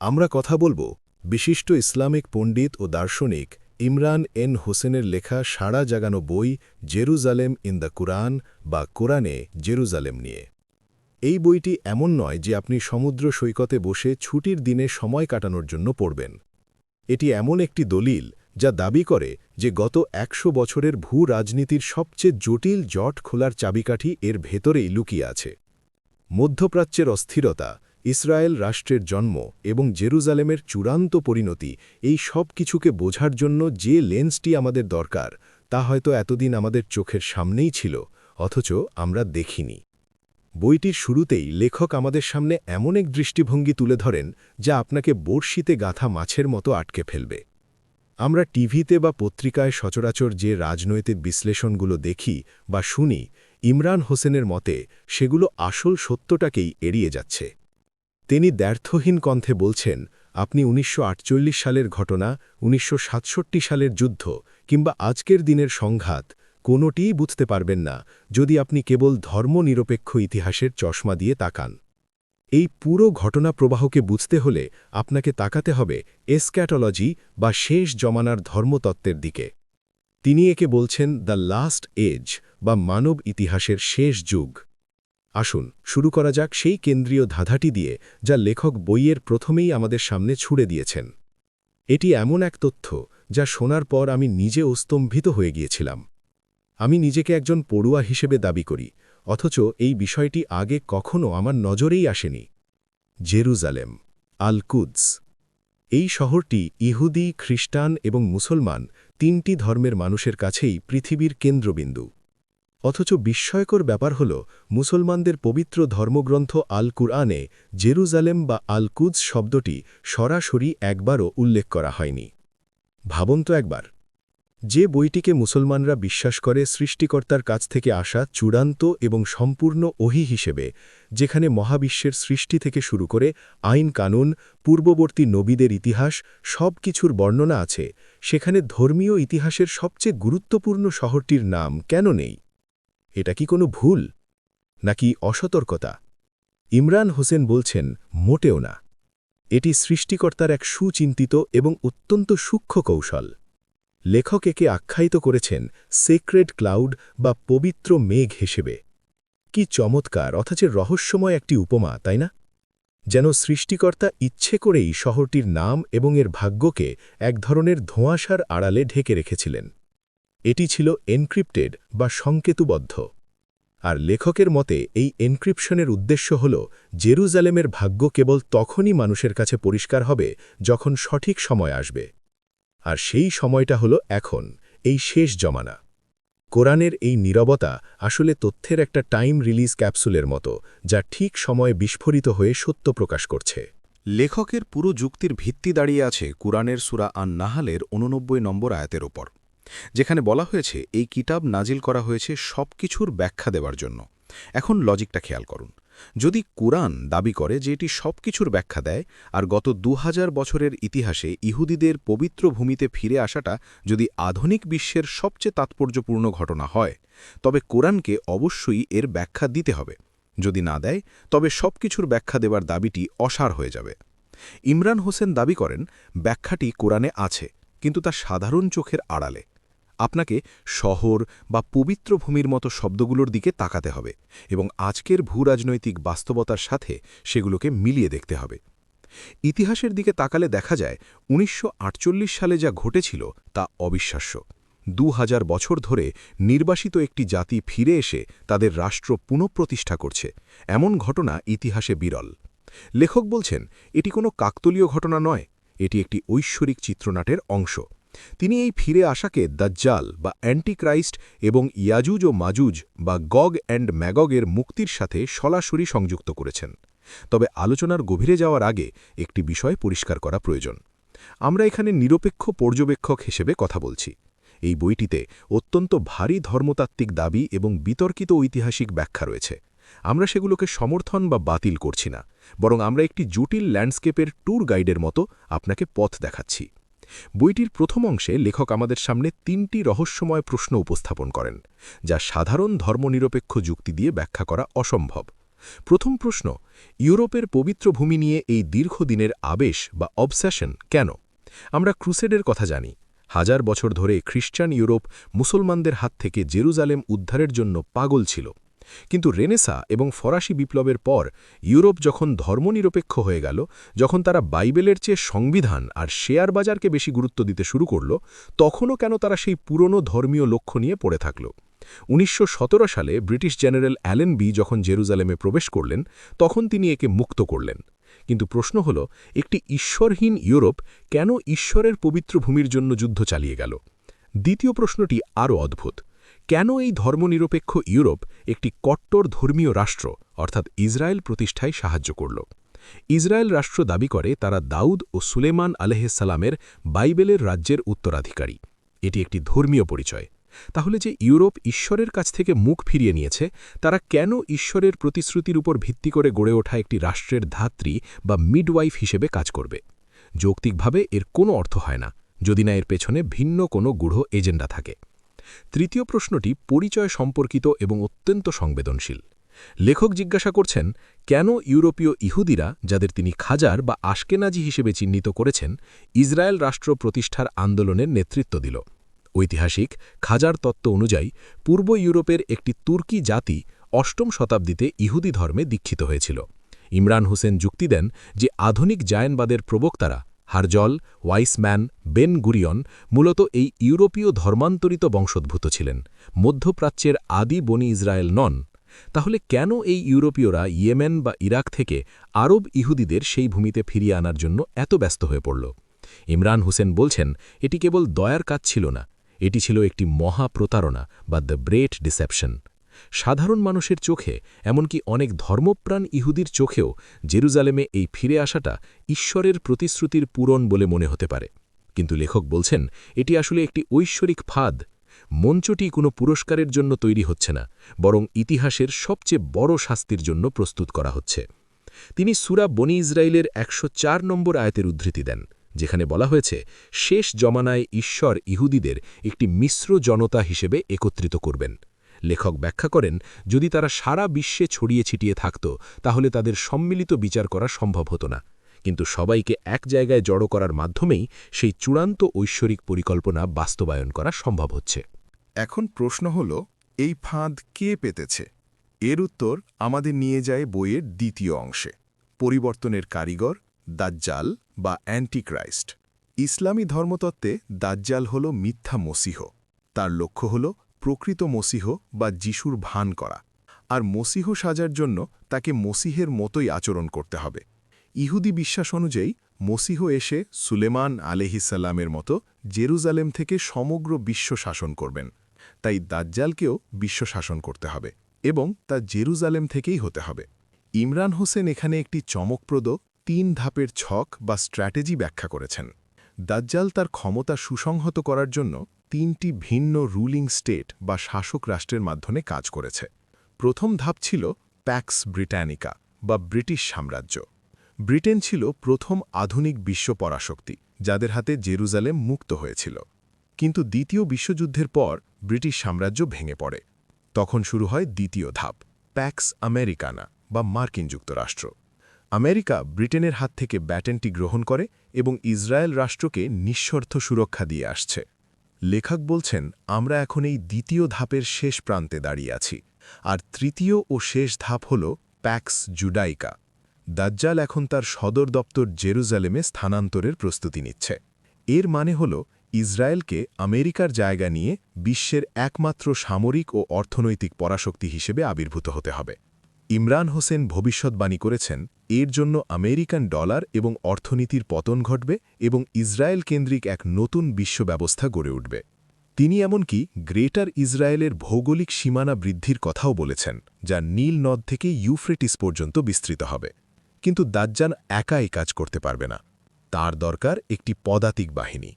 আমরা কথা বলবো বিশিষ্ট ইসলামিক পণ্ডিত ও দার্শনিক ইমরান এন হোসেনের লেখা সাড়া জাগানো বই জেরুজালেম ইন দ্য কুরআন বা কোরআনে জেরুজালেম নিয়ে। এই বইটি এমন নয় যে আপনি সমুদ্র সৈকতে বসে ছুটির দিনে সময় কাটানোর জন্য পড়বেন। এটি এমন একটি দলিল যা দাবি করে যে গত ১০০ বছরের ভূ-রাজনীতির সবচেয়ে জটিল জট খোলার চাবিকাঠি এর ভেতরেই লুকিয়ে আছে। মধ্যপ্রাচ্যের অস্থিরতা, ইসরায়েল রাষ্ট্রের জন্ম এবং জেরুজালেমের চূড়ান্ত পরিণতি, এই সব কিছুকে বোঝার জন্য যে লেন্সটি আমাদের দরকার তা হয়তো এতদিন আমাদের চোখের সামনেই ছিল, অথচ আমরা দেখিনি। বইটির শুরুতেই লেখক আমাদের সামনে এমন এক দৃষ্টিভঙ্গি তুলে ধরেন যা আপনাকে বড়শিতে গাঁথা মাছের মতো আটকে ফেলবে। আমরা টিভিতে বা পত্রিকায় সচরাচর যে রাজনৈতিক বিশ্লেষণগুলো দেখি বা শুনি, ইমরান হোসেনের মতে সেগুলো আসল সত্যটাকেই এড়িয়ে যাচ্ছে। তিনি দ্ব্যর্থহীন কণ্ঠে বলছেন, আপনি ১৯৪৮ সালের ঘটনা, ১৯৬৭ সালের যুদ্ধ কিংবা আজকের দিনের সংঘাত কোনোটিই বুঝতে পারবেন না যদি আপনি কেবল ধর্মনিরপেক্ষ ইতিহাসের চশমা দিয়ে তাকান। এই পুরো ঘটনা প্রবাহকে বুঝতে হলে আপনাকে তাকাতে হবে এসক্যাটোলজি বা শেষ জমানার ধর্মতত্ত্বের দিকে। তিনি একে বলছেন দ্য লাস্ট এজ বা মানব ইতিহাসের শেষ যুগ। আসুন শুরু করা যাক সেই কেন্দ্রীয় ধাঁধাটি দিয়ে যা লেখক বইয়ের প্রথমেই আমাদের সামনে ছুড়ে দিয়েছেন। এটি এমন এক তথ্য যা শোনার পর আমি নিজে স্তম্ভিত হয়ে গিয়েছিলাম। আমি নিজেকে একজন পড়ুয়া হিসেবে দাবি করি, অথচ এই বিষয়টি আগে কখনো আমার নজরেই আসেনি। জেরুজালেম, আল কুদস। এই শহরটি ইহুদি, খ্রিস্টান এবং মুসলমান তিনটি ধর্মের মানুষের কাছেই পৃথিবীর কেন্দ্রবিন্দু। অথচ বিস্ময়কর ব্যাপার হল, মুসলমানদের পবিত্র ধর্মগ্রন্থ আল কুরআনে জেরুজালেম বা আল কুদস শব্দটি সরাসরি একবারও উল্লেখ করা হয়নি। ভাবুন তো একবার, যে বইটিকে মুসলমানরা বিশ্বাস করে সৃষ্টিকর্তার কাছ থেকে আসা চূড়ান্ত এবং সম্পূর্ণ ওহী হিসেবে, যেখানে মহাবিশ্বের সৃষ্টি থেকে শুরু করে আইন কানুন, পূর্ববর্তী নবীদের ইতিহাস সব কিছুর বর্ণনা আছে, সেখানে ধর্মীয় ইতিহাসের সবচেয়ে গুরুত্বপূর্ণ শহরটির নাম কেন নেই? এটা কি কোনো ভুল, নাকি অসতর্কতা? ইমরান হোসেন বলছেন, মোটেও না। এটি সৃষ্টিকর্তার এক সুচিন্তিত এবং অত্যন্ত সূক্ষ্ম কৌশল। লেখক একে আখ্যায়িত করেছেন সেক্রেড ক্লাউড বা পবিত্র মেঘ হিসেবে। কি চমৎকার অথচ রহস্যময় একটি উপমা, তাই না? যেন সৃষ্টিকর্তা ইচ্ছে করেই শহরটির নাম এবং এর ভাগ্যকে এক ধরনের ধোঁয়াশার আড়ালে ঢেকে রেখেছিলেন। এটি ছিল এনক্রিপ্টেড বা সংকেতুবদ্ধ। আর লেখকের মতে এই এনক্রিপশনের উদ্দেশ্য হল জেরুজালেমের ভাগ্য কেবল তখনই মানুষের কাছে পরিষ্কার হবে যখন সঠিক সময় আসবে। আর সেই সময়টা হলো এখন, এই শেষ জমানা। কোরআনের এই নীরবতা আসলে তথ্যের একটা টাইম রিলিজ ক্যাপসুলের মতো, যা ঠিক সময়ে বিস্ফোরিত হয়ে সত্য প্রকাশ করছে। লেখকের পুরো যুক্তির ভিত্তি দাঁড়িয়ে আছে কুরআনের সূরা আন-নাহলের ৮৯ নম্বর আয়াতের ওপর, যেখানে বলা হয়েছে এই কিতাব নাজিল করা হয়েছে সবকিছুর ব্যাখ্যা দেওয়ার জন্য। এখন লজিকটা খেয়াল করুন। যদি কুরআন দাবি করে যে এটি সবকিছুর ব্যাখ্যা দেয়, আর গত ২০০০ বছরের ইতিহাসে ইহুদিদের পবিত্র ভূমিতে ফিরে আসাটা যদি আধুনিক বিশ্বের সবচেয়ে তাৎপর্যপূর্ণ ঘটনা হয়, তবে কোরআনকে অবশ্যই এর ব্যাখ্যা দিতে হবে। যদি না দেয়, তবে সবকিছুর ব্যাখ্যা দেওয়ার দাবিটি অসার হয়ে যাবে। ইমরান হোসেন দাবি করেন ব্যাখ্যাটি কোরআনে আছে, কিন্তু তা সাধারণ চোখের আড়ালে। আপনাকে শহর বা পবিত্র ভূমির মতো শব্দগুলোর দিকে তাকাতে হবে এবং আজকের ভূরাজনৈতিক বাস্তবতার সাথে সেগুলোকে মিলিয়ে দেখতে হবে। ইতিহাসের দিকে তাকালে দেখা যায় ১৯৪৮ সালে যা ঘটেছিল তা অবিশ্বাস্য। ২০০০ বছর ধরে নির্বাসিত একটি জাতি ফিরে এসে তাদের রাষ্ট্র পুনঃপ্রতিষ্ঠা করছে, এমন ঘটনা ইতিহাসে বিরল। লেখক বলছেন এটি কোনো কাকতলীয় ঘটনা নয়, এটি একটি ঐশ্বরিক চিত্রনাটের অংশ। তিনি এই ফিরে আসাকে দাজ্জাল বা অ্যান্টিক্রাইস্ট এবং ইয়াজুজ ও মাজুজ বা গগ অ্যান্ড ম্যাগগের মুক্তির সাথে সরাসরি সংযুক্ত করেছেন। তবে আলোচনার গভীরে যাওয়ার আগে একটি বিষয় পরিষ্কার করা প্রয়োজন। আমরা এখানে নিরপেক্ষ পর্যবেক্ষক হিসেবে কথা বলছি। এই বইটিতে অত্যন্ত ভারী ধর্মতাত্ত্বিক দাবি এবং বিতর্কিত ঐতিহাসিক ব্যাখ্যা রয়েছে। আমরা সেগুলোকে সমর্থন বা বাতিল করছি না, বরং আমরা একটি জটিল ল্যান্ডস্কেপের ট্যুর গাইডের মতো আপনাকে পথ দেখাচ্ছি। বইটির প্রথম অংশে লেখক আমাদের সামনে ৩টি রহস্যময় প্রশ্ন উপস্থাপন করেন, যা সাধারণ ধর্মনিরপেক্ষ যুক্তি দিয়ে ব্যাখ্যা করা অসম্ভব। প্রথম প্রশ্ন, ইউরোপের পবিত্র ভূমি নিয়ে এই দীর্ঘদিনের আবেশ বা অবসেশন কেন? আমরা ক্রুসেডের কথা জানি। হাজার বছর ধরে খ্রিস্টান ইউরোপ মুসলমানদের হাত থেকে জেরুজালেম উদ্ধারের জন্য পাগল ছিল। কিন্তু রেনেসা এবং ফরাসি বিপ্লবের পর ইউরোপ যখন ধর্মনিরপেক্ষ হয়ে গেল, যখন তারা বাইবেলের চেয়ে সংবিধান আর শেয়ার বাজারকে বেশি গুরুত্ব দিতে শুরু করল, তখনও কেন তারা সেই পুরনো ধর্মীয় লক্ষ্য নিয়ে পড়ে থাকল? ১৯১৭ সালে ব্রিটিশ জেনারেল অ্যালেন বি যখন জেরুজালেমে প্রবেশ করলেন, তখন তিনি একে মুক্ত করলেন। কিন্তু প্রশ্ন হল, একটি ঈশ্বরহীন ইউরোপ কেন ঈশ্বরের পবিত্র ভূমির জন্য যুদ্ধ চালিয়ে গেল? দ্বিতীয় প্রশ্নটি আরও অদ্ভুত। কেন এই ধর্মনিরপেক্ষ ইউরোপ একটি কট্টর ধর্মীয় রাষ্ট্র অর্থাৎ ইসরায়েল প্রতিষ্ঠায় সাহায্য করল? ইসরায়েল রাষ্ট্র দাবি করে তারা দাউদ ও সুলেমান আলাইহিসসালামের বাইবেলের রাজ্যের উত্তরাধিকারী। এটি একটি ধর্মীয় পরিচয়। তাহলে যে ইউরোপ ঈশ্বরের কাছ থেকে মুখ ফিরিয়ে নিয়েছে, তারা কেন ঈশ্বরের প্রতিশ্রুতির উপর ভিত্তি করে গড়ে ওঠা একটি রাষ্ট্রের ধাত্রী বা মিডওয়াইফ হিসেবে কাজ করবে? যৌক্তিকভাবে এর কোনো অর্থ হয় না, যদি না এর পেছনে ভিন্ন কোনো গূঢ় এজেন্ডা থাকে। তৃতীয় প্রশ্নটি পরিচয় সম্পর্কিত এবং অত্যন্ত সংবেদনশীল। লেখক জিজ্ঞাসা করছেন, কেন ইউরোপীয় ইহুদিরা, যাদের তিনি খাজার বা আশকেনাজি হিসেবে চিহ্নিত করেছেন, ইসরায়েল রাষ্ট্র প্রতিষ্ঠার আন্দোলনের নেতৃত্ব দিল? ঐতিহাসিক খাজার তত্ত্ব অনুযায়ী পূর্ব ইউরোপের একটি তুর্কি জাতি ৮ম শতাব্দীতে ইহুদি ধর্মে দীক্ষিত হয়েছিল। ইমরান হোসেন যুক্তি দেন যে আধুনিক জায়নবাদের প্রবক্তারা হারজল, ওয়াইসম্যান, বেন গুরিয়ন মূলত এই ইউরোপীয় ধর্মান্তরিত বংশোদ্ভূত ছিলেন, মধ্যপ্রাচ্যের আদি বনি ইসরায়েল নন। তাহলে কেন এই ইউরোপীয়রা ইয়েমেন বা ইরাক থেকে আরব ইহুদিদের সেই ভূমিতে ফিরিয়ে আনার জন্য এত ব্যস্ত হয়ে পড়ল? ইমরান হোসেন বলছেন, এটি কেবল দয়ার কাজ ছিল না, এটি ছিল একটি মহা প্রতারণা বা দ্য গ্রেট ডিসেপশন। সাধারণ মানুষের চোখে, এমনকি অনেক ধর্মপ্রাণ ইহুদির চোখেও জেরুজালেমে এই ফিরে আসাটা ঈশ্বরের প্রতিশ্রুতির পূরণ বলে মনে হতে পারে। কিন্তু লেখক বলছেন, এটি আসলে একটি ঐশ্বরিক ফাঁদ। মঞ্চটি কোনো পুরস্কারের জন্য তৈরি হচ্ছে না, বরং ইতিহাসের সবচেয়ে বড় শাস্তির জন্য প্রস্তুত করা হচ্ছে। তিনি সূরা বনি ইসরাইলের ১০৪ নম্বর আয়াতের উদ্ধৃতি দেন, যেখানে বলা হয়েছে, শেষ জমানায় ঈশ্বর ইহুদিদের একটি মিশ্র জনতা হিসেবে একত্রিত করবেন। লেখক ব্যাখ্যা করেন, যদি তারা সারা বিশ্বে ছড়িয়ে ছিটিয়ে থাকত, তাহলে তাদের সম্মিলিত বিচার করা সম্ভব হতো না। কিন্তু সবাইকে এক জায়গায় জড়ো করার মাধ্যমেই সেই চূড়ান্ত ঐশ্বরিক পরিকল্পনা বাস্তবায়ন করা সম্ভব হচ্ছে। এখন প্রশ্ন হল, এই ফাঁদ কে পেতেছে? এর উত্তর আমাদের নিয়ে যায় বইয়ের দ্বিতীয় অংশে, পরিবর্তনের কারিগর, দাজ্জাল বা অ্যান্টিক্রাইস্ট। ইসলামী ধর্মতত্ত্বে দাজ্জাল হল মিথ্যা মসিহ। তার লক্ষ্য হল প্রকৃত মসিহ বা যিশুর ভান করা, আর মসিহ সাজার জন্য তাকে মসিহের মতোই আচরণ করতে হবে। ইহুদি বিশ্বাস অনুযায়ী মসিহ এসে সুলেমান আলাইহিসসালামের মতো জেরুজালেম থেকে সমগ্র বিশ্ব শাসন করবেন। তাই দাজ্জালকেও বিশ্ব শাসন করতে হবে, এবং তা জেরুজালেম থেকেই হতে হবে। ইমরান হোসেন এখানে একটি চমকপ্রদ ৩ ধাপের ছক বা স্ট্র্যাটেজি ব্যাখ্যা করেছেন। দাজ্জাল তার ক্ষমতা সুসংহত করার জন্য ৩টি ভিন্ন রুলিং স্টেট বা শাসক রাষ্ট্রের মাধ্যমে কাজ করেছে। প্রথম ধাপ ছিল প্যাক্স ব্রিটানিকা বা ব্রিটিশ সাম্রাজ্য। ব্রিটেন ছিল প্রথম আধুনিক বিশ্ব পরাশক্তি, যাদের হাতে জেরুজালেম মুক্ত হয়েছিল। কিন্তু দ্বিতীয় বিশ্বযুদ্ধের পর ব্রিটিশ সাম্রাজ্য ভেঙে পড়ে। তখন শুরু হয় দ্বিতীয় ধাপ, প্যাক্স আমেরিকানা বা মার্কিন যুক্তরাষ্ট্র। আমেরিকা ব্রিটেনের হাত থেকে ব্যাটেনটি গ্রহণ করে এবং ইসরায়েল রাষ্ট্রকে নিঃশর্ত সুরক্ষা দিয়ে আসছে। লেখক বলছেন, আমরা এখন এই দ্বিতীয় ধাপের শেষ প্রান্তে দাঁড়িয়ে আছি, আর তৃতীয় ও শেষ ধাপ হল প্যাক্স জুডাইকা। দাজ্জাল এখন তার সদর দপ্তর জেরুজালেমে স্থানান্তরের প্রস্তুতি নিচ্ছে। এর মানে হল ইসরায়েলকে আমেরিকার জায়গা নিয়ে বিশ্বের একমাত্র সামরিক ও অর্থনৈতিক পরাশক্তি হিসেবে আবির্ভূত হতে হবে। ইমরান হোসেন ভবিষ্যৎবাণী করেছেন, এর জন্য আমেরিকান ডলার এবং অর্থনীতির পতন ঘটবে এবং ইসরায়েল কেন্দ্রিক এক নতুন বিশ্ব ব্যবস্থা গড়ে উঠবে। তিনি এমনকি গ্রেটার ইসরায়েলের ভৌগোলিক সীমানা বৃদ্ধির কথাও বলেছেন, যা নীল নদ থেকে ইউফ্রেটিস পর্যন্ত বিস্তৃত হবে। কিন্তু দাজ্জাল একা এই কাজ করতে পারবে না, তার দরকার একটি পদাতিক বাহিনী।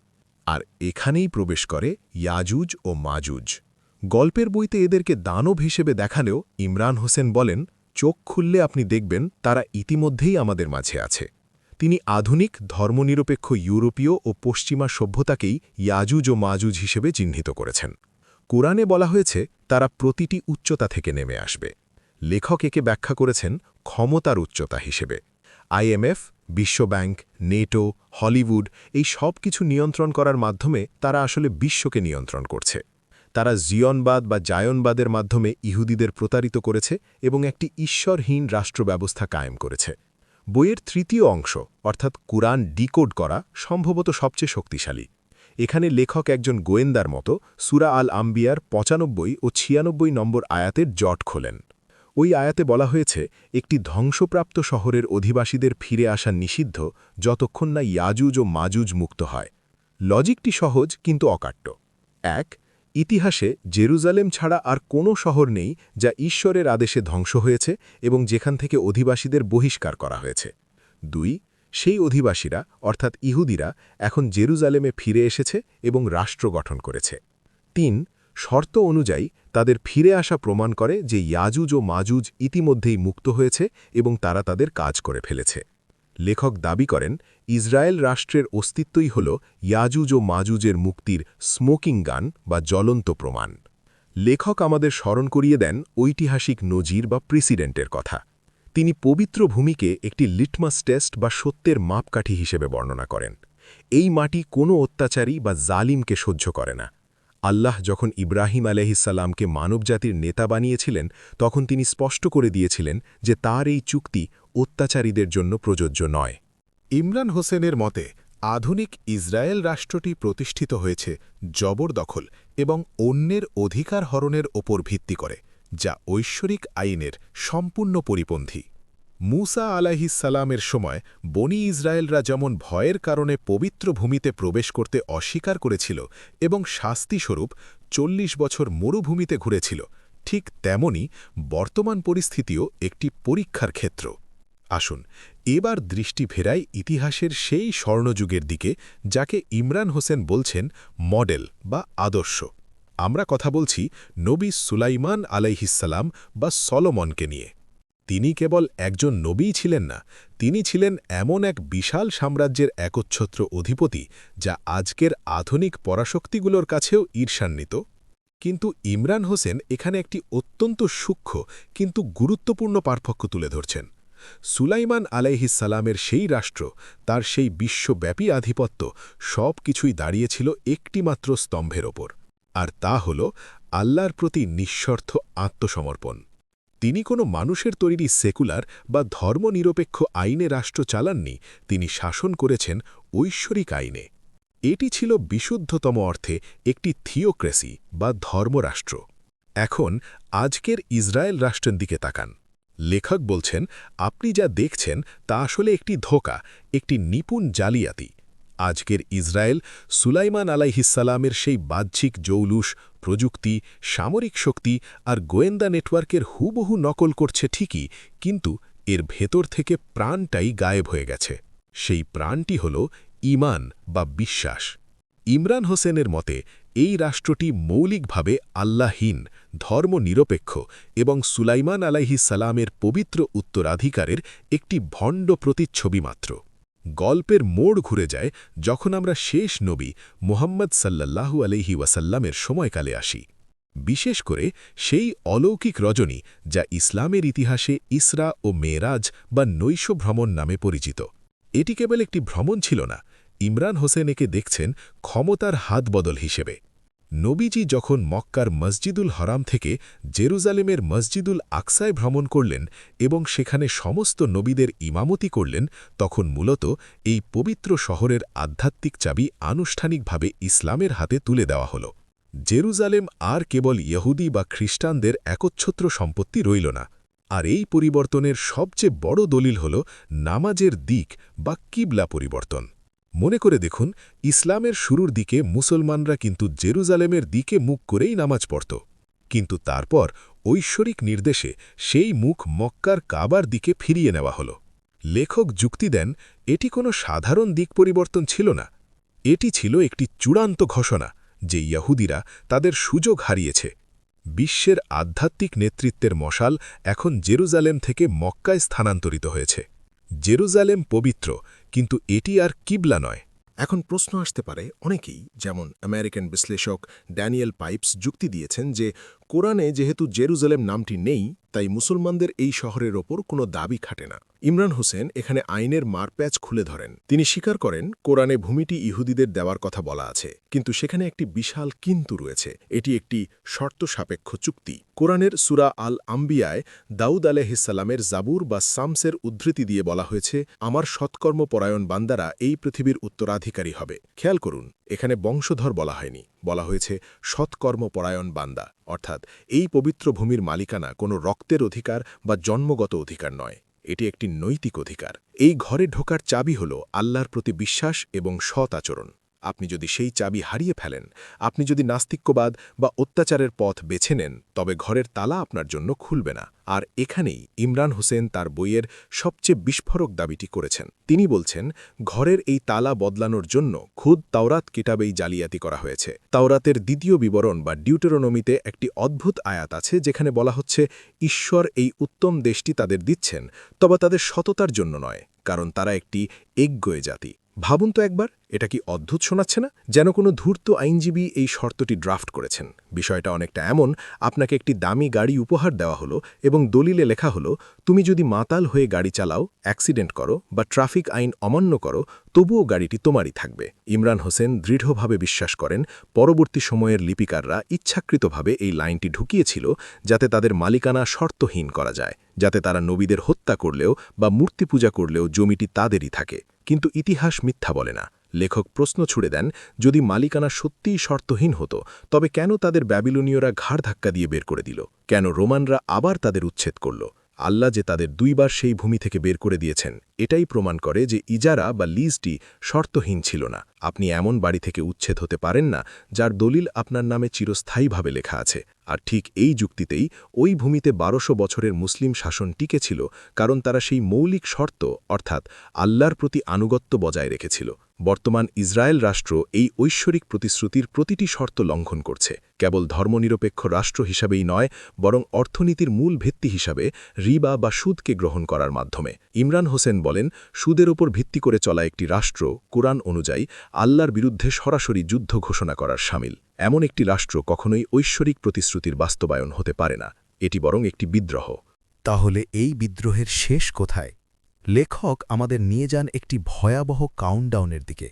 আর এখানেই প্রবেশ করে ইয়াজুজ ও মাজুজ। গল্পের বইতে এদেরকে দানব হিসেবে দেখালেও ইমরান হোসেন বলেন, চোখ খুললে আপনি দেখবেন তারা ইতিমধ্যেই আমাদের মাঝে আছে। তিনি আধুনিক ধর্মনিরপেক্ষ ইউরোপীয় ও পশ্চিমা সভ্যতাকেই ইয়াজুজ ও মাজুজ হিসেবে চিহ্নিত করেছেন। কোরআনে বলা হয়েছে তারা প্রতিটি উচ্চতা থেকে নেমে আসবে। লেখক একে ব্যাখ্যা করেছেন ক্ষমতার উচ্চতা হিসেবে। আইএমএফ, বিশ্বব্যাংক, নেটো, হলিউড এই সব কিছু নিয়ন্ত্রণ করার মাধ্যমে তারা আসলে বিশ্বকে নিয়ন্ত্রণ করছে। তারা জিয়নবাদ বা জায়নবাদের মাধ্যমে ইহুদিদের প্রতারিত করেছে এবং একটি ঈশ্বরহীন রাষ্ট্র ব্যবস্থা কায়েম করেছে। বইয়ের তৃতীয় অংশ অর্থাৎ কুরআন ডিকোড করা সম্ভবত সবচেয়ে শক্তিশালী। এখানে লেখক একজন গোয়েন্দার মতো সূরা আল আম্বিয়ার ৯৫ ও ৯৬ নম্বর আয়াতের জট খোলেন। ওই আয়াতে বলা হয়েছে একটি ধ্বংসপ্রাপ্ত শহরের অধিবাসীদের ফিরে আসা নিষিদ্ধ যতক্ষণ না ইয়াজুজ ও মাজুজ মুক্ত হয়। লজিকটি সহজ কিন্তু অকাট্য। ১. ইতিহাসে জেরুজালেম ছাড়া আর কোনো শহর নেই যা ঈশ্বরের আদেশে ধ্বংস হয়েছে এবং যেখান থেকে অধিবাসীদের বহিষ্কার করা হয়েছে। ২. সেই অধিবাসীরা অর্থাৎ ইহুদিরা এখন জেরুজালেমে ফিরে এসেছে এবং রাষ্ট্র গঠন করেছে। ৩. শর্ত অনুযায়ী তাদের ফিরে আসা প্রমাণ করে যে ইয়াজুজ ও মাজুজ ইতিমধ্যেই মুক্ত হয়েছে এবং তারা তাদের কাজ করে ফেলেছে। লেখক দাবি করেন ইসরায়েল রাষ্ট্রের অস্তিত্বই হল ইয়াজুজ ও মাজুজের মুক্তির স্মোকিং গান বা জ্বলন্ত প্রমাণ। লেখক আমাদের স্মরণ করিয়ে দেন ঐতিহাসিক নজির বা প্রেসিডেন্টের কথা। তিনি পবিত্র ভূমিকে একটি লিটমাস টেস্ট বা সত্যের মাপকাঠি হিসেবে বর্ণনা করেন। এই মাটি কোনো অত্যাচারী বা জালিমকে সহ্য করে না। আল্লাহ যখন ইব্রাহিম আলাইহিসসালামকে মানবজাতির নেতা বানিয়েছিলেন তখন তিনি স্পষ্ট করে দিয়েছিলেন যে তার এই চুক্তি অত্যাচারীদের জন্য প্রযোজ্য নয়। ইমরান হোসেনের মতে আধুনিক ইসরায়েল রাষ্ট্রটি প্রতিষ্ঠিত হয়েছে জবরদখল এবং অন্যের অধিকার হরণের ওপর ভিত্তি করে, যা ঐশ্বরিক আইনের সম্পূর্ণ পরিপন্থী। মূসা আলাইহিসসালামের সময় বনি ইসরায়েলরা যেমন ভয়ের কারণে পবিত্র ভূমিতে প্রবেশ করতে অস্বীকার করেছিল এবং শাস্তিস্বরূপ ৪০ বছর মরুভূমিতে ঘুরেছিল, ঠিক তেমনি বর্তমান পরিস্থিতিও একটি পরীক্ষার ক্ষেত্র। আসুন এবার দৃষ্টি ফেরাই ইতিহাসের সেই স্বর্ণযুগের দিকে যাকে ইমরান হোসেন বলছেন মডেল বা আদর্শ। আমরা কথা বলছি নবী সুলাইমান আলাইহিসসালাম বা সলোমনকে নিয়ে। তিনি কেবল একজন নবীই ছিলেন না, তিনি ছিলেন এমন এক বিশাল সাম্রাজ্যের একচ্ছত্র অধিপতি যা আজকের আধুনিক পরাশক্তিগুলোর কাছেও ঈর্ষান্বিত। কিন্তু ইমরান হোসেন এখানে একটি অত্যন্ত সূক্ষ্ম কিন্তু গুরুত্বপূর্ণ পার্থক্য তুলে ধরছেন। সুলাইমান আলাইহিসসালামের সেই রাষ্ট্র, তার সেই বিশ্বব্যাপী আধিপত্য সব কিছুই দাঁড়িয়েছিল একটিমাত্র স্তম্ভের ওপর, আর তা হল আল্লাহর প্রতি নিঃস্বার্থ আত্মসমর্পণ। তিনি কোনো মানুষের তৈরি সেকুলার বা ধর্মনিরপেক্ষ আইনে রাষ্ট্র চালাননি, তিনি শাসন করেছেন ঐশ্বরিক আইনে। এটি ছিল বিশুদ্ধতম অর্থে একটি থিওক্রেসি বা ধর্মরাষ্ট্র। এখন আজকের ইসরায়েল রাষ্ট্রের দিকে তাকান। লেখক বলছেন আপনি যা দেখছেন তা আসলে একটি ধোঁকা, একটি নিপুণ জালিয়াতি। আজকের ইসরায়েল সুলাইমান আলাইহিসসালামের সেই বাহ্যিক জৌলুস, প্রযুক্তি, সামরিক শক্তি আর গোয়েন্দা নেটওয়ার্কের হুবহু নকল করছে ঠিকই, কিন্তু এর ভেতর থেকে প্রাণটাই গায়েব হয়ে গেছে। সেই প্রাণটি হল ঈমান বা বিশ্বাস। ইমরান হোসেনের মতে এই রাষ্ট্রটি মৌলিকভাবে আল্লাহহীন, ধর্মনিরপেক্ষ এবং সুলাইমান আলাইহিসসালামের পবিত্র উত্তরাধিকারের একটি ভণ্ড প্রতিচ্ছবি মাত্র। গল্পের মোড় ঘুরে যায় যখন আমরা শেষ নবী মুহাম্মদ সাল্লাল্লাহু আলাইহি ওয়াসাল্লামের সময়কালে আসি, বিশেষ করে সেই অলৌকিক রজনী যা ইসলামের ইতিহাসে ইসরা ও মেরাজ বা নৈশ ভ্রমণ নামে পরিচিত। এটি কেবল একটি ভ্রমণ ছিল না, ইমরান হোসেন একে দেখছেন ক্ষমতার হাতবদল হিসেবে। নবীজি যখন মক্কার মসজিদুল হরাম থেকে জেরুজালেমের মসজিদুল আকসায় ভ্রমণ করলেন এবং সেখানে সমস্ত নবীদের ইমামতি করলেন, তখন মূলত এই পবিত্র শহরের আধ্যাত্মিক চাবি আনুষ্ঠানিকভাবে ইসলামের হাতে তুলে দেওয়া হল। জেরুজালেম আর কেবল ইহুদি বা খ্রিস্টানদের একচ্ছত্র সম্পত্তি রইল না। আর এই পরিবর্তনের সবচেয়ে বড় দলিল হল নামাজের দিক বা কিবলা পরিবর্তন। মনে করে দেখুন, ইসলামের শুরুর দিকে মুসলমানরা কিন্তু জেরুজালেমের দিকে মুখ করেই নামাজ পড়ত, কিন্তু তারপর ঐশ্বরিক নির্দেশে সেই মুখ মক্কার কাবার দিকে ফিরিয়ে নেওয়া হল। লেখক যুক্তি দেন এটি কোনো সাধারণ দিক পরিবর্তন ছিল না, এটি ছিল একটি চূড়ান্ত ঘোষণা যে ইহুদিরা তাদের সুযোগ হারিয়েছে। বিশ্বের আধ্যাত্মিক নেতৃত্বের মশাল এখন জেরুজালেম থেকে মক্কায় স্থানান্তরিত হয়েছে। জেরুজালেম পবিত্র, কিন্তু এটি আর কিবলা নয়। এখন প্রশ্ন আসতে পারে, অনেকেই যেমন আমেরিকান বিশ্লেষক ড্যানিয়েল পাইপস যুক্তি দিয়েছেন যে কোরআনে যেহেতু জেরুজালেম নামটি নেই, তাই মুসলমানদের এই শহরের ওপর কোনো দাবি খাটে না। ইমরান হোসেন এখানে আইনের মারপ্যাচ খুলে ধরেন। তিনি স্বীকার করেন, কোরআনে ভূমিটি ইহুদিদের দেওয়ার কথা বলা আছে, কিন্তু সেখানে একটি বিশাল কিন্তু রয়েছে। এটি একটি শর্ত সাপেক্ষ চুক্তি। কোরআনের সূরা আল আম্বিয়ায় দাউদ আলাইহিসসালামের জাবুর বা সামসের উদ্ধৃতি দিয়ে বলা হয়েছে, আমার সৎকর্মপরায়ণ বান্দারা এই পৃথিবীর উত্তরাধিকারী হবে। খেয়াল করুন, এখানে বংশধর বলা হয়নি, বলা হয়েছে সৎকর্মপরায়ণ বান্দা। অর্থাৎ এই পবিত্র ভূমির মালিকানা কোনো রক্তের অধিকার বা জন্মগত অধিকার নয়, এটি একটি নৈতিক অধিকার। এই ঘরে ঢোকার চাবি হল আল্লাহর প্রতি বিশ্বাস এবং সৎ আচরণ। আপনি যদি সেই চাবি হারিয়ে ফেলেন, আপনি যদি নাস্তিক্যবাদ বা অত্যাচারের পথ বেছে নেন, তবে ঘরের তালা আপনার জন্য খুলবে না। আর এখানেই ইমরান হোসেন তার বইয়ের সবচেয়ে বিস্ফোরক দাবিটি করেছেন। তিনি বলছেন, ঘরের এই তালা বদলানোর জন্য খুদ তাওরাত কিতাবেই জালিয়াতি করা হয়েছে। তাওরাতের দ্বিতীয় বিবরণ বা ডিউটেরোনমিতে একটি অদ্ভুত আয়াত আছে, যেখানে বলা হচ্ছে, ঈশ্বর এই উত্তম দেশটি তাদের দিচ্ছেন, তবে তাদের সততার জন্য নয়, কারণ তারা একটি এগোয়ে জাতি। ভাবুন তো একবার, এটা কি অদ্ভুত শোনাচ্ছে না? যেন কোনো ধূর্ত আইনজীবী এই শর্তটি ড্রাফট করেছেন। বিষয়টা অনেকটা এমন, আপনাকে একটি দামি গাড়ি উপহার দেওয়া হলো এবং দলিলে লেখা হলো, তুমি যদি মাতাল হয়ে গাড়ি চালাও, অ্যাক্সিডেন্ট করো বা ট্রাফিক আইন অমান্য করো, তবুও গাড়িটি তোমারই থাকবে। ইমরান হোসেন দৃঢ়ভাবে বিশ্বাস করেন, পরবর্তী সময়ের লিপিকাররা ইচ্ছাকৃতভাবে এই লাইনটি ঢুকিয়েছিল, যাতে তাদের মালিকানা শর্তহীন করা যায়, যাতে তারা নবীদের হত্যা করলেও বা মূর্তি পূজা করলেও জমিটি তাদেরই থাকে। কিন্তু ইতিহাস মিথ্যা বলে না। লেখক প্রশ্ন ছুড়ে দেন, যদি মালিকানা সত্যিই শর্তহীন হতো, তবে কেন তাদের ব্যাবিলনীয়রা ঘাড় ধাক্কা দিয়ে বের করে দিল? কেন রোমানরা আবার তাদের উচ্ছেদ করল? আল্লাহ যে তাদের দুইবার সেই ভূমি থেকে বের করে দিয়েছেন, এটাই প্রমাণ করে যে ইজারা বা লিজটি শর্তহীন ছিল না। আপনি এমন বাড়ি থেকে উচ্ছেদ হতে পারেন না, যার দলিল আপনার নামে চিরস্থায়ীভাবে লেখা আছে। আর ঠিক এই যুক্তিতেই ওই ভূমিতে ১২০০ বছরের মুসলিম শাসন টিকেছিল, কারণ তারা সেই মৌলিক শর্ত অর্থাৎ আল্লাহর প্রতি আনুগত্য বজায় রেখেছিল। বর্তমান ইসরায়েল রাষ্ট্র এই ঐশ্বরিক প্রতিশ্রুতির প্রতিটি শর্ত লঙ্ঘন করছে, কেবল ধর্মনিরপেক্ষ রাষ্ট্র হিসাবেই নয়, বরং অর্থনীতির মূল ভিত্তি হিসাবে রিবা বা সুদকে গ্রহণ করার মাধ্যমে। ইমরান হোসেন বলেন, সুদের ওপর ভিত্তি করে চলা একটি রাষ্ট্র কুরআন অনুযায়ী আল্লাহর বিরুদ্ধে সরাসরি যুদ্ধ ঘোষণা করার শামিল। এমন একটি রাষ্ট্র কখনোই ঐশ্বরিক প্রতিশ্রুতির বাস্তবায়ন হতে পারে না, এটি বরং একটি বিদ্রোহ। তাহলে এই বিদ্রোহের শেষ কোথায়? লেখক আমাদের নিয়ে যান একটি ভয়াবহ কাউন্টডাউনের দিকে।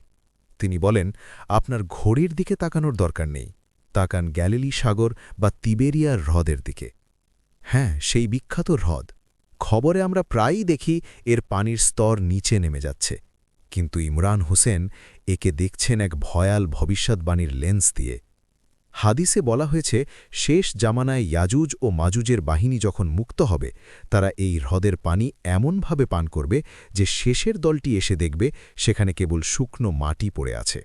তিনি বলেন, আপনার ঘড়ির দিকে তাকানোর দরকার নেই, তাকান গ্যালিলি সাগর বা তিবেরিয়ার হ্রদের দিকে। হ্যাঁ, সেই বিখ্যাত হ্রদ। খবরে আমরা প্রায়ই দেখি এর পানির স্তর নিচে নেমে যাচ্ছে, কিন্তু ইমরান হোসেন একে দেখছেন এক ভয়াল ভবিষ্যৎবাণীর লেন্স দিয়ে। হাদিসে বলা হয়েছে, শেষ জামানায় ইয়াজুজ ও মাজুজের বাহিনী যখন মুক্ত হবে, তারা এই হ্রদের পানি এমনভাবে পান করবে যে শেষের দলটি এসে দেখবে সেখানে কেবল শুকনো মাটি পড়ে আছে।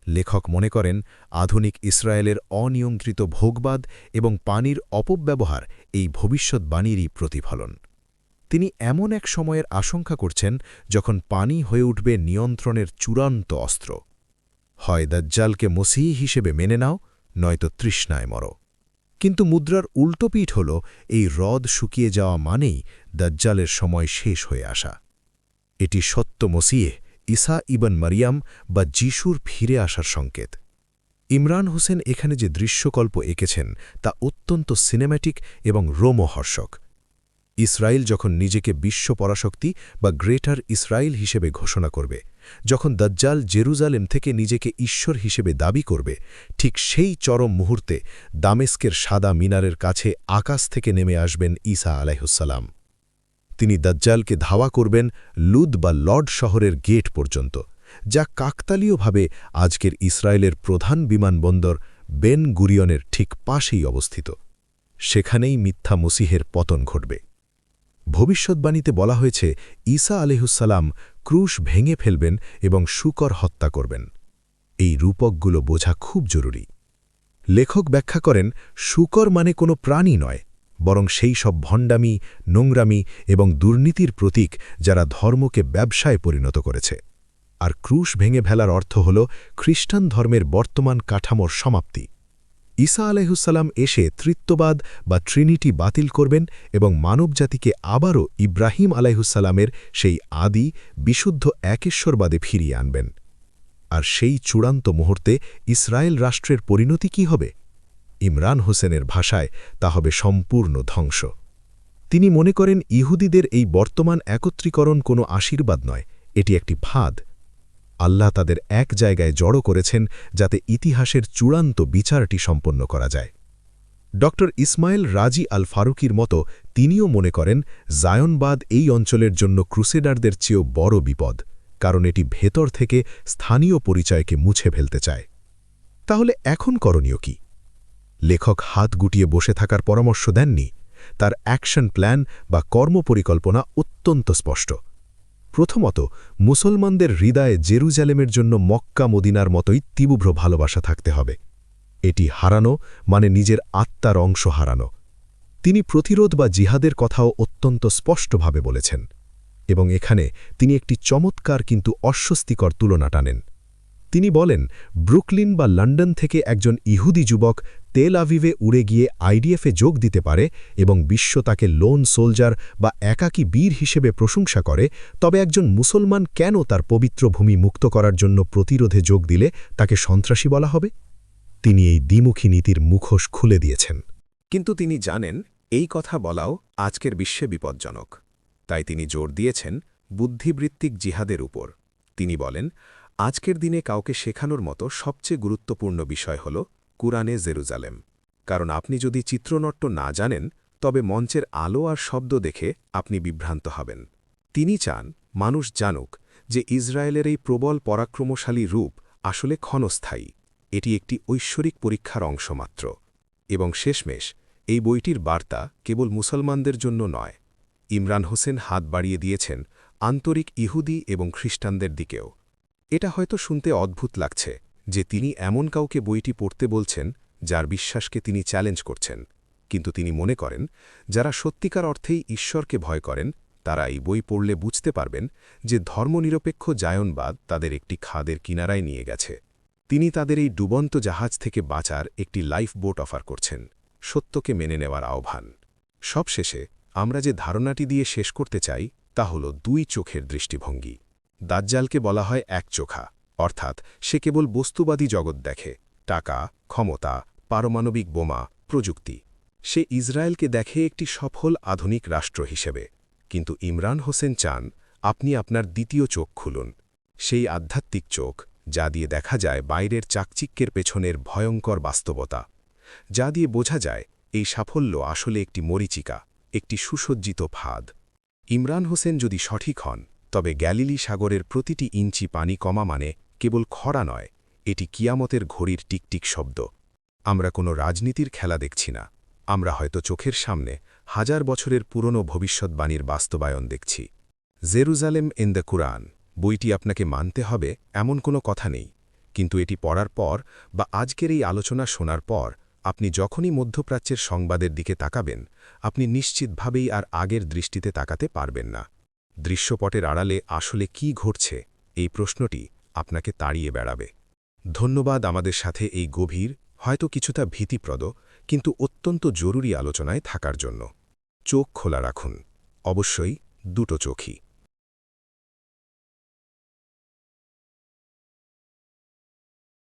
লেখক মনে করেন, আধুনিক ইসরায়েলের অনিয়ন্ত্রিত ভোগবাদ এবং পানির অপব্যবহার এই ভবিষ্যৎবাণীরই প্রতিফলন। তিনি এমন এক সময়ের আশঙ্কা করছেন যখন পানি হয়ে উঠবে নিয়ন্ত্রণের চূড়ান্ত অস্ত্র। হয় দাজ্জালকে মসিহ হিসেবে মেনে নাও, নয়তো তৃষ্ণায় মরো। কিন্তু মুদ্রার উল্টোপিঠ হল, এই হ্রদ শুকিয়ে যাওয়া মানেই দাজ্জালের সময় শেষ হয়ে আসা। এটি সত্য মসিহ ঈসা ইবন মারিয়াম বা যিশুর ফিরে আসার সংকেত। ইমরান হোসেন এখানে যে দৃশ্যকল্প এঁকেছেন তা অত্যন্ত সিনেম্যাটিক এবং রোমহর্ষক। ইসরায়েল যখন নিজেকে বিশ্ব পরাশক্তি বা গ্রেটার ইসরায়েল হিসেবে ঘোষণা করবে, যখন দাজ্জাল জেরুজালেম থেকে নিজেকে ঈশ্বর হিসেবে দাবি করবে, ঠিক সেই চরম মুহূর্তে দামেস্কের সাদা মিনারের কাছে আকাশ থেকে নেমে আসবেন ঈসা আলাইহুসসালাম। তিনি দাজ্জালকে ধাওয়া করবেন লুদ বা লর্ড শহরের গেট পর্যন্ত, যা কাকতালীয়ভাবে আজকের ইসরায়েলের প্রধান বিমানবন্দর বেন গুরিয়নের ঠিক পাশেই অবস্থিত। সেখানেই মিথ্যা মসিহের পতন ঘটবে। ভবিষ্যৎবাণীতে বলা হয়েছে, ঈসা আলাইহুসসালাম ক্রুশ ভেঙে ফেলবেন এবং শূকর হত্যা করবেন। এই রূপকগুলো বোঝা খুব জরুরি। লেখক ব্যাখ্যা করেন, শূকর মানে কোনো প্রাণী নয়, বরং সেই সব ভণ্ডামি, নোংরামি এবং দুর্নীতির প্রতীক যারা ধর্মকে ব্যবসায় পরিণত করেছে। আর ক্রুশ ভেঙে ফেলার অর্থ হল খ্রিস্টান ধর্মের বর্তমান কাঠামোর সমাপ্তি। ঈসা আলাইহুসসালাম এসে তৃত্ববাদ বা ট্রিনিটি বাতিল করবেন এবং মানবজাতিকে আবারও ইব্রাহিম আলাইহুসসালামের সেই আদি বিশুদ্ধ একেশ্বরবাদে ফিরিয়ে আনবেন। আর সেই চূড়ান্ত মুহূর্তে ইসরায়েল রাষ্ট্রের পরিণতি কি হবে? ইমরান হোসেনের ভাষায় তা হবে সম্পূর্ণ ধ্বংস। তিনি মনে করেন ইহুদিদের এই বর্তমান একত্রীকরণ কোনো আশীর্বাদ নয়, এটি একটি ফাঁদ। আল্লাহ তাদের এক জায়গায় জড়ো করেছেন যাতে ইতিহাসের চূড়ান্ত বিচারটি সম্পন্ন করা যায়। ড. ইসমাইল রাজি আল ফারুকির মতো তিনিও মনে করেন জায়নবাদ এই অঞ্চলের জন্য ক্রুসেডারদের চেয়েও বড় বিপদ, কারণ এটি ভেতর থেকে স্থানীয় পরিচয়কে মুছে ফেলতে চায়। তাহলে এখন করণীয় কি? লেখক হাত গুটিয়ে বসে থাকার পরামর্শ দেননি। তার অ্যাকশন প্ল্যান বা কর্মপরিকল্পনা অত্যন্ত স্পষ্ট। প্রথমত, মুসলমানদের হৃদয়ে জেরুজালেমের জন্য মক্কা মদিনার মতোই তীব্র ভালোবাসা থাকতে হবে। এটি হারানো মানে নিজের আত্মার অংশ হারানো। তিনি প্রতিরোধ বা জিহাদের কথাও অত্যন্ত স্পষ্টভাবে বলেছেন, এবং এখানে তিনি একটি চমৎকার কিন্তু অস্বস্তিকর তুলনা টানেন। তিনি বলেন, ব্রুকলিন বা লন্ডন থেকে একজন ইহুদি যুবক তেল আভিভে উড়ে গিয়ে আইডিএফে যোগ দিতে পারে এবং বিশ্ব তাকে লোন সোলজার বা একাকী বীর হিসেবে প্রশংসা করে, তবে একজন মুসলমান কেন তার পবিত্র ভূমি মুক্ত করার জন্য প্রতিরোধে যোগ দিলে তাকে সন্ত্রাসী বলা হবে? তিনি এই দ্বিমুখী নীতির মুখোশ খুলে দিয়েছেন। কিন্তু তিনি জানেন এই কথা বলাও আজকের বিশ্বে বিপজ্জনক। তাই তিনি জোর দিয়েছেন বুদ্ধিবৃত্তিক জিহাদের উপর। তিনি বলেন, আজকের দিনে কাউকে শেখানোর মতো সবচেয়ে গুরুত্বপূর্ণ বিষয় হল কুরআনে জেরুজালেম। কারণ আপনি যদি চিত্রনাট্য না জানেন, তবে মঞ্চের আলো আর শব্দ দেখে আপনি বিভ্রান্ত হবেন। তিনি চান মানুষ জানুক যে ইসরায়েলের এই প্রবল পরাক্রমশালী রূপ আসলে ক্ষণস্থায়ী, এটি একটি ঐশ্বরিক পরীক্ষার অংশ মাত্র। এবং শেষমেশ এই বইটির বার্তা কেবল মুসলমানদের জন্য নয়। ইমরান হোসেন হাত বাড়িয়ে দিয়েছেন আন্তরিক ইহুদি এবং খ্রিস্টানদের দিকেও। এটা হয়তো শুনতে অদ্ভুত লাগছে যে তিনি এমন কাউকে বইটি পড়তে বলছেন যার বিশ্বাসকে তিনি চ্যালেঞ্জ করছেন, কিন্তু তিনি মনে করেন যারা সত্যিকার অর্থেই ঈশ্বরকে ভয় করেন তারা এই বই পড়লে বুঝতে পারবেন যে ধর্মনিরপেক্ষ জায়নবাদ তাদের একটি খাদের কিনারায় নিয়ে গেছে। তিনি তাদের এই ডুবন্ত জাহাজ থেকে বাঁচার একটি লাইফ বোট অফার করছেন, সত্যকে মেনে নেওয়ার আহ্বান। সবশেষে আমরা যে ধারণাটি দিয়ে শেষ করতে চাই তা হল দুই চোখের দৃষ্টিভঙ্গি। দাজ্জালকে বলা হয় একচোখা, অর্থাৎ সে কেবল বস্তুবাদী জগৎ দেখে, টাকা, ক্ষমতা, পারমাণবিক বোমা, প্রযুক্তি। সে ইসরায়েলকে দেখে একটি সফল আধুনিক রাষ্ট্র হিসেবে। কিন্তু ইমরান হোসেন চান আপনি আপনার দ্বিতীয় চোখ খুলুন, সেই আধ্যাত্মিক চোখ যা দিয়ে দেখা যায় বাইরের চাকচিক্যের পেছনের ভয়ঙ্কর বাস্তবতা, যা দিয়ে বোঝা যায় এই সাফল্য আসলে একটি মরীচিকা, একটি সুসজ্জিত ফাঁদ। ইমরান হোসেন যদি সঠিক হন, তবে গ্যালিলি সাগরের প্রতিটি ইঞ্চি পানি কমা মানে কেবল খরা নয়, এটি কিয়ামতের ঘড়ির টিকটিক শব্দ। আমরা কোনো রাজনীতির খেলা দেখছি না, আমরা হয়তো চোখের সামনে হাজার বছরের পুরনো ভবিষ্যৎবাণীর বাস্তবায়ন দেখছি। জেরুজালেম ইন দ্য কুরআন বইটি আপনাকে মানতে হবে এমন কোনো কথা নেই, কিন্তু এটি পড়ার পর বা আজকের এই আলোচনা শোনার পর আপনি যখনই মধ্যপ্রাচ্যের সংবাদের দিকে তাকাবেন, আপনি নিশ্চিতভাবেই আর আগের দৃষ্টিতে তাকাতে পারবেন না। দৃশ্যপটের আড়ালে আসলে কি ঘটছে, এই প্রশ্নটি আপনাকে তাড়িয়ে বেড়াবে। ধন্যবাদ আমাদের সাথে এই গভীর, হয়তো কিছুটা ভীতিপ্রদ, কিন্তু অত্যন্ত জরুরি আলোচনায় থাকার জন্য। চোখ খোলা রাখুন, অবশ্যই দুটো চোখই।